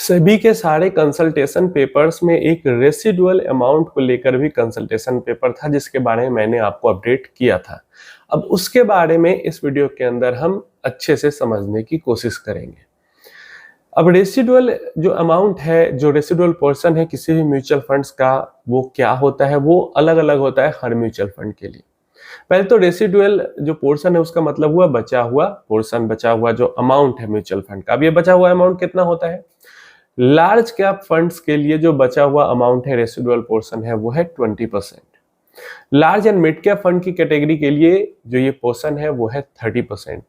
सेबी के सारे consultation papers में एक रेसिडुअल अमाउंट को लेकर भी कंसल्टेशन पेपर था जिसके बारे में मैंने आपको अपडेट किया था। अब उसके बारे में इस वीडियो के अंदर हम अच्छे से समझने की कोशिश करेंगे। अब रेसिडुअल जो अमाउंट है, जो रेसिडुअल पोर्शन है किसी भी म्यूचुअल फंड्स का, वो क्या होता है, वो अलग अलग होता है हर म्यूचुअल फंड के लिए। पहले तो रेसिडुअल जो पोर्शन है उसका मतलब हुआ बचा हुआ पोर्शन, बचा हुआ जो अमाउंट है म्यूचुअल फंड का। अब ये बचा हुआ अमाउंट कितना होता है? लार्ज कैप फंड्स के लिए जो बचा हुआ अमाउंट है, रेसिडुअल पोर्शन है, वो है 20%। Large and mid cap fund की कैटेगरी के लिए जो ये पोर्शन है वो है 30%।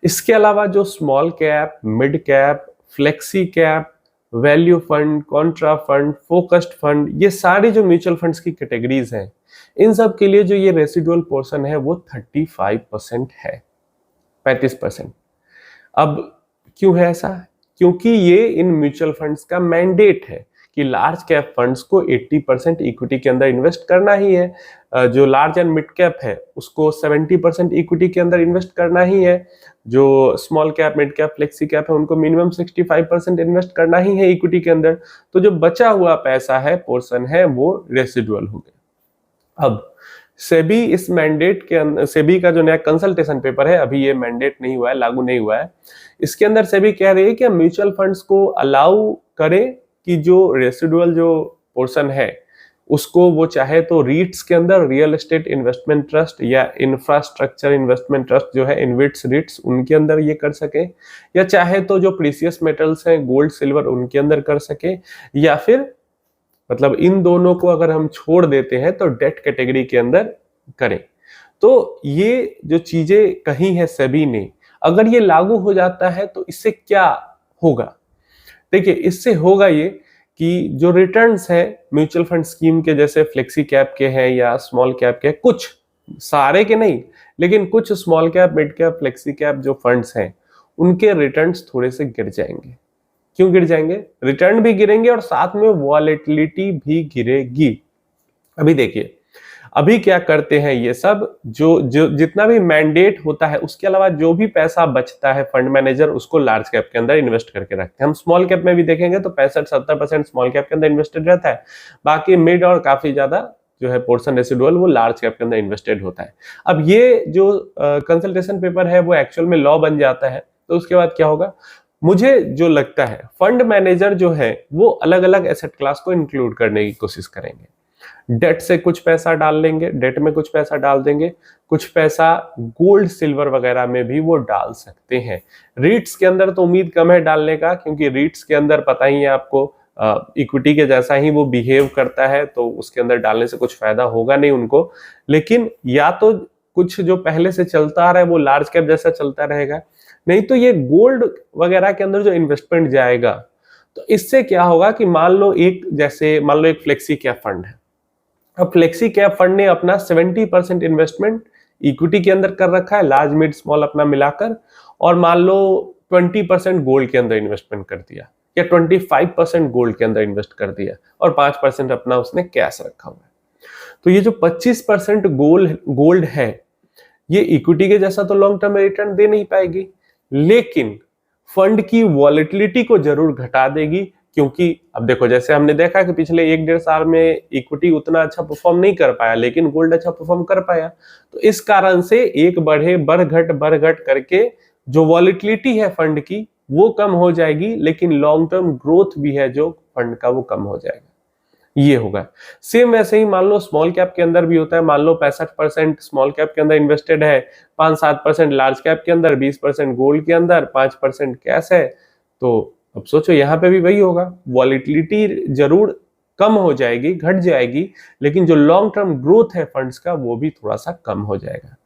इसके अलावा जो small cap, mid cap, flexi cap, value fund, Contra fund, focused fund, ये सारी जो म्यूचुअल फंड्स की कैटेगरीज हैं, इन सब के लिए जो ये रेसिडुअल पोर्शन है वो 35% है, 35%। अब क्यों है ऐसा? क्योंकि ये इन म्यूचुअल फंड्स का मैंडेट है कि लार्ज कैप फंड्स को 80% इक्विटी के अंदर इन्वेस्ट करना ही है। जो लार्ज एंड मिड कैप है उसको 70% इक्विटी के अंदर इन्वेस्ट करना ही है। जो small cap, mid cap, flexi cap है उनको मिनिमम 65% इन्वेस्ट करना ही है इक्विटी के अंदर। तो जो बचा हुआ पैसा है, पोर्शन है, वो रेसिडुअल हो गया। अब सेबी इस मैंडेट के अंदर, सेबी का जो नया कंसल्टेशन पेपर है, अभी ये मैंडेट नहीं हुआ है, लागू नहीं हुआ है, इसके अंदर सेबी कह रही है कि म्यूचुअल फंड्स को अलाउ करें कि जो रेसिडुअल जो पोर्शन है उसको वो चाहे तो रीट्स के अंदर, रियल एस्टेट इन्वेस्टमेंट ट्रस्ट या इंफ्रास्ट्रक्चर इन्वेस्टमेंट ट्रस्ट जो है इनविट्स रीट्स, उनके अंदर ये कर सके, या चाहे तो जो प्रीसियस मेटल्स हैं, गोल्ड सिल्वर, उनके अंदर कर सके, या फिर मतलब इन दोनों को अगर हम छोड़ देते हैं तो डेट कैटेगरी के अंदर करें। तो ये जो चीजें कही है सेबी ने, अगर ये लागू हो जाता है तो इससे क्या होगा? देखिए, इससे होगा ये कि जो रिटर्न्स है म्यूचुअल फंड स्कीम के, जैसे फ्लेक्सी कैप के हैं या स्मॉल कैप के, कुछ, सारे के नहीं, लेकिन कुछ small cap, mid cap, flexi cap जो फंड्स हैं उनके रिटर्न्स थोड़े से गिर जाएंगे। क्यों गिर जाएंगे? रिटर्न भी गिरेंगे और साथ में वॉलेटिलिटी भी गिरेगी। अभी देखिए, अभी क्या करते हैं ये सब, जो जितना भी मैंडेट होता है उसके अलावा जो भी पैसा बचता है फंड मैनेजर उसको लार्ज कैप के अंदर इन्वेस्ट करके रखते हैं। हम स्मॉल कैप में भी देखेंगे तो 65-70% स्मॉल कैप के अंदर इन्वेस्टेड रहता है, बाकी मिड और काफी ज्यादा जो है पोर्शन रेसिडुअल वो लार्ज कैप के अंदर इन्वेस्टेड होता है। अब ये जो कंसल्टेशन पेपर है वो एक्चुअल में लॉ बन जाता है तो उसके बाद क्या होगा? मुझे जो लगता है फंड मैनेजर जो है वो अलग अलग एसेट क्लास को इंक्लूड करने की कोशिश करेंगे। डेट से कुछ पैसा डाल लेंगे, डेट में कुछ पैसा डाल देंगे, कुछ पैसा गोल्ड सिल्वर वगैरह में भी वो डाल सकते हैं। रीट्स के अंदर तो उम्मीद कम है डालने का, क्योंकि रीट्स के अंदर पता ही है आपको, इक्विटी के जैसा ही वो बिहेव करता है, तो उसके अंदर डालने से कुछ फायदा होगा नहीं उनको। लेकिन या तो कुछ जो पहले से चलता आ रहा है वो लार्ज कैप जैसा चलता रहेगा, नहीं तो ये गोल्ड वगैरह के अंदर जो इन्वेस्टमेंट जाएगा, तो इससे क्या होगा कि मान लो एक फ्लेक्सी कैप फंड है। अब फ्लेक्सी कैप फंड ने अपना 70% इन्वेस्टमेंट इक्विटी के अंदर कर रखा है, लार्ज मिड स्मॉल अपना मिलाकर, और मान लो 20% गोल्ड के अंदर इन्वेस्टमेंट कर दिया, या 25% गोल्ड के अंदर इन्वेस्ट कर दिया, और 5% अपना उसने कैश रखा हुआ है। तो ये जो 25% गोल्ड है, ये इक्विटी के जैसा तो लॉन्ग टर्म में रिटर्न दे नहीं पाएगी, लेकिन फंड की वॉलेटिलिटी को जरूर घटा देगी। क्योंकि अब देखो, जैसे हमने देखा कि पिछले 1-1.5 साल में इक्विटी उतना अच्छा परफॉर्म नहीं कर पाया, लेकिन गोल्ड अच्छा परफॉर्म कर पाया। तो इस कारण से एक बढ़ घट करके जो वॉलेटिलिटी है फंड की वो कम हो जाएगी, लेकिन लॉन्ग टर्म ग्रोथ भी है जो फंड का वो कम हो जाएगा। ये होगा। सेम वैसे ही मान लो स्मॉल कैप के अंदर भी होता है। मान लो 65% स्मॉल कैप के अंदर इन्वेस्टेड है, 5-7% लार्ज कैप के अंदर, 20% गोल्ड के अंदर, 5% कैश है। तो अब सोचो यहाँ पे भी वही होगा, वॉलेटिलिटी जरूर कम हो जाएगी, घट जाएगी, लेकिन जो लॉन्ग टर्म ग्रोथ है फंड्स का वो भी थोड़ा सा कम हो जाएगा।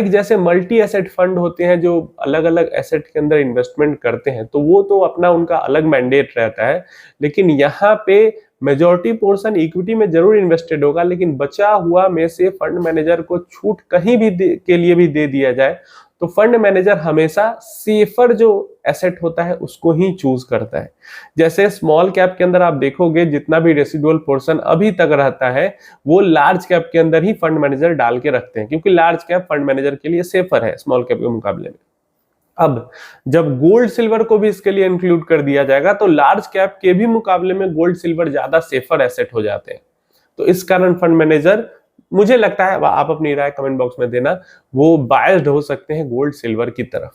जैसे मल्टी एसेट फंड होते हैं जो अलग अलग एसेट के अंदर इन्वेस्टमेंट करते हैं, तो वो तो अपना उनका अलग मैंडेट रहता है, लेकिन यहाँ पे मेजॉरिटी पोर्शन इक्विटी में जरूर इन्वेस्टेड होगा, लेकिन बचा हुआ में से फंड मैनेजर को छूट कहीं भी के लिए भी दे दिया जाए तो फंड मैनेजर हमेशा सेफर जो एसेट होता है उसको ही चूज करता है। जैसे स्मॉल कैप के अंदर आप देखोगे जितना भी रेसिडुअल पोर्शन अभी तक रहता है वो लार्ज कैप के अंदर ही फंड मैनेजर डाल के रखते हैं, क्योंकि लार्ज कैप फंड मैनेजर के लिए सेफर है स्मॉल कैप के मुकाबले में। अब जब गोल्ड सिल्वर को भी इसके लिए इंक्लूड कर दिया जाएगा तो लार्ज कैप के भी मुकाबले में गोल्ड सिल्वर ज्यादा सेफर एसेट हो जाते हैं। तो इस कारण फंड मैनेजर, मुझे लगता है, आप अपनी राय कमेंट बॉक्स में देना, वो बायस्ड हो सकते हैं गोल्ड सिल्वर की तरफ।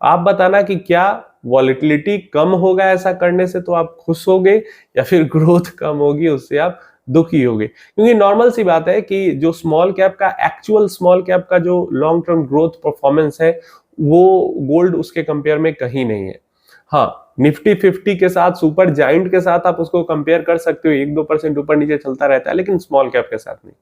आप बताना कि क्या वॉलेटिलिटी कम होगा ऐसा करने से तो आप खुश होगे, या फिर ग्रोथ कम होगी उससे आप दुखी होगे। क्योंकि नॉर्मल सी बात है कि जो स्मॉल कैप का, एक्चुअल स्मॉल कैप का जो लॉन्ग टर्म ग्रोथ परफॉर्मेंस है वो गोल्ड उसके कंपेयर में कहीं नहीं है। हाँ, निफ्टी 50 के साथ, सुपर जाइंट के साथ आप उसको कंपेयर कर सकते हो, 1-2% ऊपर नीचे चलता रहता है, लेकिन स्मॉल कैप के साथ नहीं।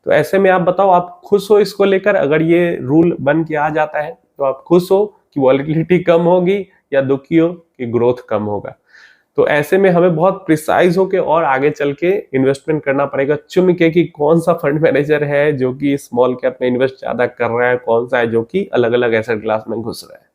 तो ऐसे में आप बताओ, आप खुश हो इसको लेकर? अगर ये रूल बन के आ जाता है तो आप खुश हो कि वॉलेटिलिटी कम होगी, या दुखी हो कि ग्रोथ कम होगा? तो ऐसे में हमें बहुत प्रिसाइज होके और आगे चल के इन्वेस्टमेंट करना पड़ेगा, चुन के कि कौन सा फंड मैनेजर है जो कि स्मॉल कैप में इन्वेस्ट ज्यादा कर रहा है, कौन सा है जो कि अलग अलग एसेट क्लास में घुस रहा है।